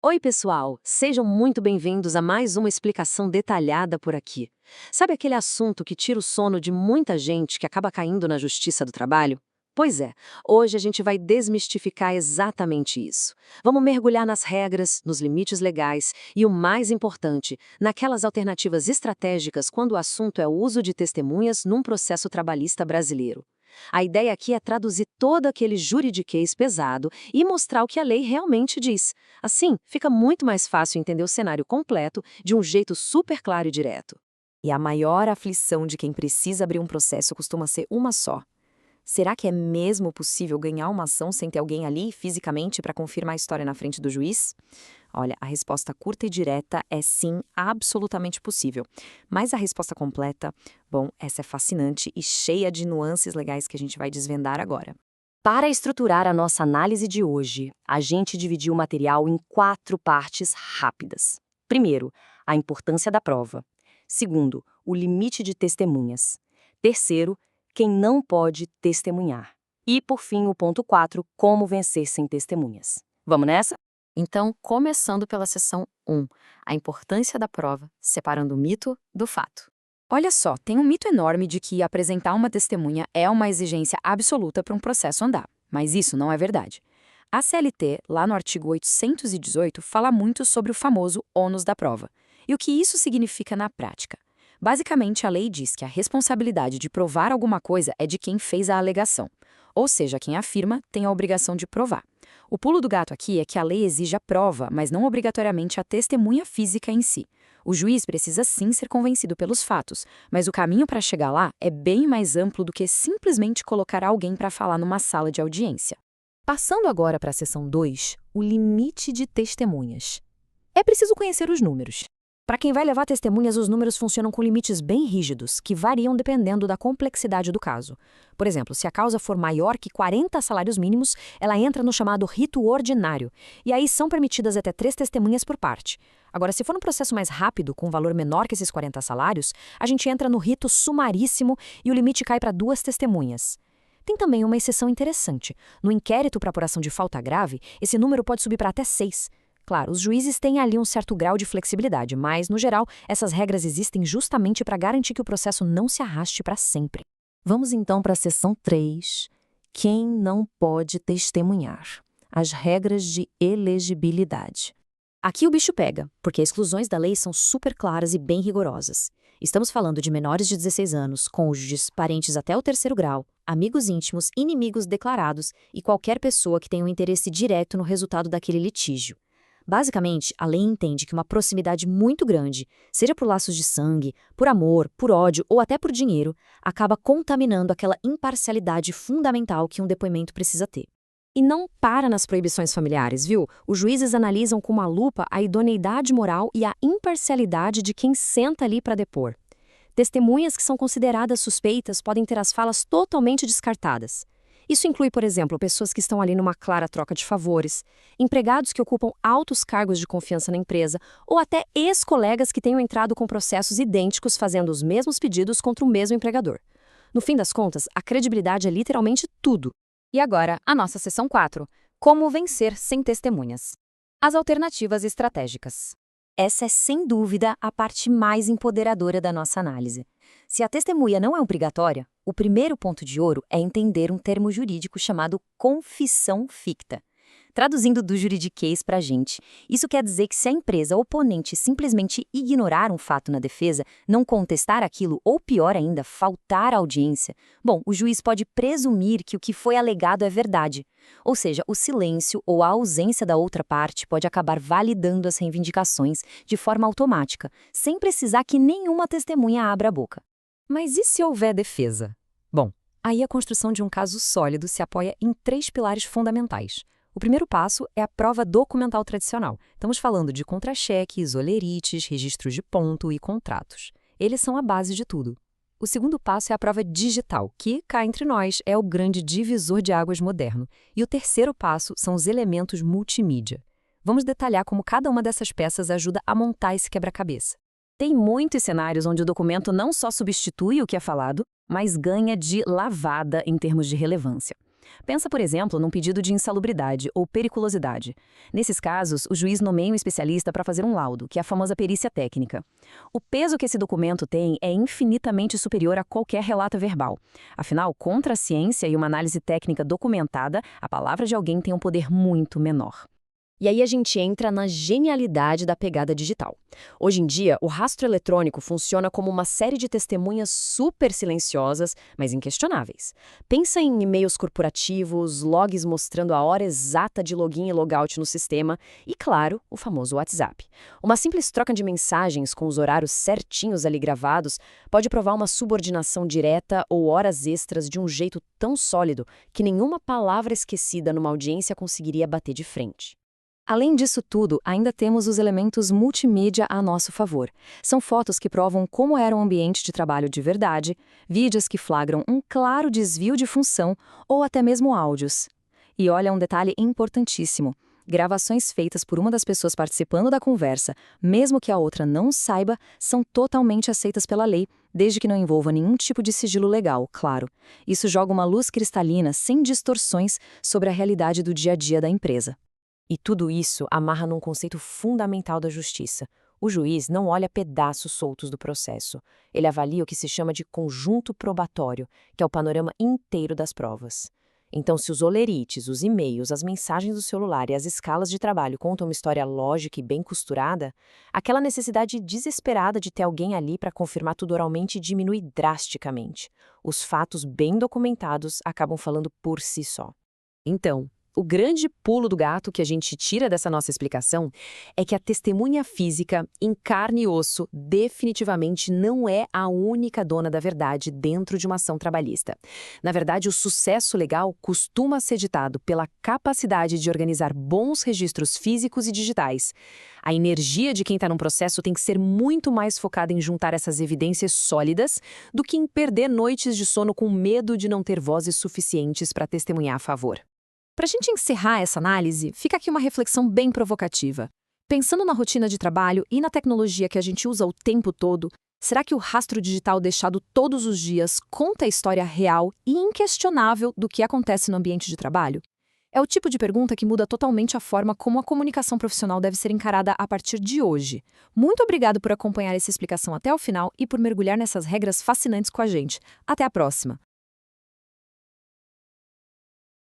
Oi, pessoal! Sejam muito bem-vindos a mais uma explicação detalhada por aqui. Sabe aquele assunto que tira o sono de muita gente que acaba caindo na justiça do trabalho? Pois é, hoje a gente vai desmistificar exatamente isso. Vamos mergulhar nas regras, nos limites legais e, o mais importante, naquelas alternativas estratégicas quando o assunto é o uso de testemunhas num processo trabalhista brasileiro. A ideia aqui é traduzir todo aquele juridiquês pesado e mostrar o que a lei realmente diz. Assim, fica muito mais fácil entender o cenário completo de um jeito super claro e direto. E a maior aflição de quem precisa abrir um processo costuma ser uma só. Será que é mesmo possível ganhar uma ação sem ter alguém ali fisicamente para confirmar a história na frente do juiz? Olha, a resposta curta e direta é sim, absolutamente possível. Mas a resposta completa, bom, essa é fascinante e cheia de nuances legais que a gente vai desvendar agora. Para estruturar a nossa análise de hoje, a gente dividiu o material em 4 partes rápidas. Primeiro, a importância da prova. Segundo, o limite de testemunhas. Terceiro, quem não pode testemunhar. E, por fim, o ponto 4, como vencer sem testemunhas. Vamos nessa? Então, começando pela seção 1, a importância da prova, separando o mito do fato. Olha só, tem um mito enorme de que apresentar uma testemunha é uma exigência absoluta para um processo andar, mas isso não é verdade. A CLT, lá no artigo 818, fala muito sobre o famoso ônus da prova. E o que isso significa na prática? Basicamente, a lei diz que a responsabilidade de provar alguma coisa é de quem fez a alegação. Ou seja, quem afirma tem a obrigação de provar. O pulo do gato aqui é que a lei exige a prova, mas não obrigatoriamente a testemunha física em si. O juiz precisa sim ser convencido pelos fatos, mas o caminho para chegar lá é bem mais amplo do que simplesmente colocar alguém para falar numa sala de audiência. Passando agora para a seção 2, o limite de testemunhas. É preciso conhecer os números. Para quem vai levar testemunhas, os números funcionam com limites bem rígidos, que variam dependendo da complexidade do caso. Por exemplo, se a causa for maior que 40 salários mínimos, ela entra no chamado rito ordinário, e aí são permitidas até 3 testemunhas por parte. Agora, se for um processo mais rápido, com um valor menor que esses 40 salários, a gente entra no rito sumaríssimo e o limite cai para 2 testemunhas. Tem também uma exceção interessante. No inquérito para apuração de falta grave, esse número pode subir para até 6. Claro, os juízes têm ali um certo grau de flexibilidade, mas, no geral, essas regras existem justamente para garantir que o processo não se arraste para sempre. Vamos então para a seção 3. Quem não pode testemunhar? As regras de elegibilidade. Aqui o bicho pega, porque as exclusões da lei são super claras e bem rigorosas. Estamos falando de menores de 16 anos, cônjuges, parentes até o 3º grau, amigos íntimos, inimigos declarados e qualquer pessoa que tenha um interesse direto no resultado daquele litígio. Basicamente, a lei entende que uma proximidade muito grande, seja por laços de sangue, por amor, por ódio ou até por dinheiro, acaba contaminando aquela imparcialidade fundamental que um depoimento precisa ter. E não para nas proibições familiares, viu? Os juízes analisam com uma lupa a idoneidade moral e a imparcialidade de quem senta ali para depor. Testemunhas que são consideradas suspeitas podem ter as falas totalmente descartadas. Isso inclui, por exemplo, pessoas que estão ali numa clara troca de favores, empregados que ocupam altos cargos de confiança na empresa ou até ex-colegas que tenham entrado com processos idênticos fazendo os mesmos pedidos contra o mesmo empregador. No fim das contas, a credibilidade é literalmente tudo. E agora, a nossa seção 4. Como vencer sem testemunhas. As alternativas estratégicas. Essa é, sem dúvida, a parte mais empoderadora da nossa análise. Se a testemunha não é obrigatória, o primeiro ponto de ouro é entender um termo jurídico chamado confissão ficta. Traduzindo do juridiquês para a gente, isso quer dizer que se a empresa oponente simplesmente ignorar um fato na defesa, não contestar aquilo ou, pior ainda, faltar à audiência, bom, o juiz pode presumir que o que foi alegado é verdade. Ou seja, o silêncio ou a ausência da outra parte pode acabar validando as reivindicações de forma automática, sem precisar que nenhuma testemunha abra a boca. Mas e se houver defesa? Bom, aí a construção de um caso sólido se apoia em 3 pilares fundamentais. O primeiro passo é a prova documental tradicional. Estamos falando de contra-cheques, olerites, registros de ponto e contratos. Eles são a base de tudo. O segundo passo é a prova digital, que, cá entre nós, é o grande divisor de águas moderno. E o terceiro passo são os elementos multimídia. Vamos detalhar como cada uma dessas peças ajuda a montar esse quebra-cabeça. Tem muitos cenários onde o documento não só substitui o que é falado, mas ganha de lavada em termos de relevância. Pensa, por exemplo, num pedido de insalubridade ou periculosidade. Nesses casos, o juiz nomeia um especialista para fazer um laudo, que é a famosa perícia técnica. O peso que esse documento tem é infinitamente superior a qualquer relato verbal. Afinal, contra a ciência e uma análise técnica documentada, a palavra de alguém tem um poder muito menor. E aí a gente entra na genialidade da pegada digital. Hoje em dia, o rastro eletrônico funciona como uma série de testemunhas super silenciosas, mas inquestionáveis. Pensa em e-mails corporativos, logs mostrando a hora exata de login e logout no sistema e, claro, o famoso WhatsApp. Uma simples troca de mensagens com os horários certinhos ali gravados pode provar uma subordinação direta ou horas extras de um jeito tão sólido que nenhuma palavra esquecida numa audiência conseguiria bater de frente. Além disso tudo, ainda temos os elementos multimídia a nosso favor. São fotos que provam como era um ambiente de trabalho de verdade, vídeos que flagram um claro desvio de função ou até mesmo áudios. E olha um detalhe importantíssimo. Gravações feitas por uma das pessoas participando da conversa, mesmo que a outra não saiba, são totalmente aceitas pela lei, desde que não envolva nenhum tipo de sigilo legal, claro. Isso joga uma luz cristalina, sem distorções, sobre a realidade do dia a dia da empresa. E tudo isso amarra num conceito fundamental da justiça. O juiz não olha pedaços soltos do processo. Ele avalia o que se chama de conjunto probatório, que é o panorama inteiro das provas. Então, se os olerites, os e-mails, as mensagens do celular e as escalas de trabalho contam uma história lógica e bem costurada, aquela necessidade desesperada de ter alguém ali para confirmar tudo oralmente diminui drasticamente. Os fatos bem documentados acabam falando por si só. Então, o grande pulo do gato que a gente tira dessa nossa explicação é que a testemunha física, em carne e osso, definitivamente não é a única dona da verdade dentro de uma ação trabalhista. Na verdade, o sucesso legal costuma ser ditado pela capacidade de organizar bons registros físicos e digitais. A energia de quem está num processo tem que ser muito mais focada em juntar essas evidências sólidas do que em perder noites de sono com medo de não ter vozes suficientes para testemunhar a favor. Para a gente encerrar essa análise, fica aqui uma reflexão bem provocativa. Pensando na rotina de trabalho e na tecnologia que a gente usa o tempo todo, será que o rastro digital deixado todos os dias conta a história real e inquestionável do que acontece no ambiente de trabalho? É o tipo de pergunta que muda totalmente a forma como a comunicação profissional deve ser encarada a partir de hoje. Muito obrigado por acompanhar essa explicação até o final e por mergulhar nessas regras fascinantes com a gente. Até a próxima!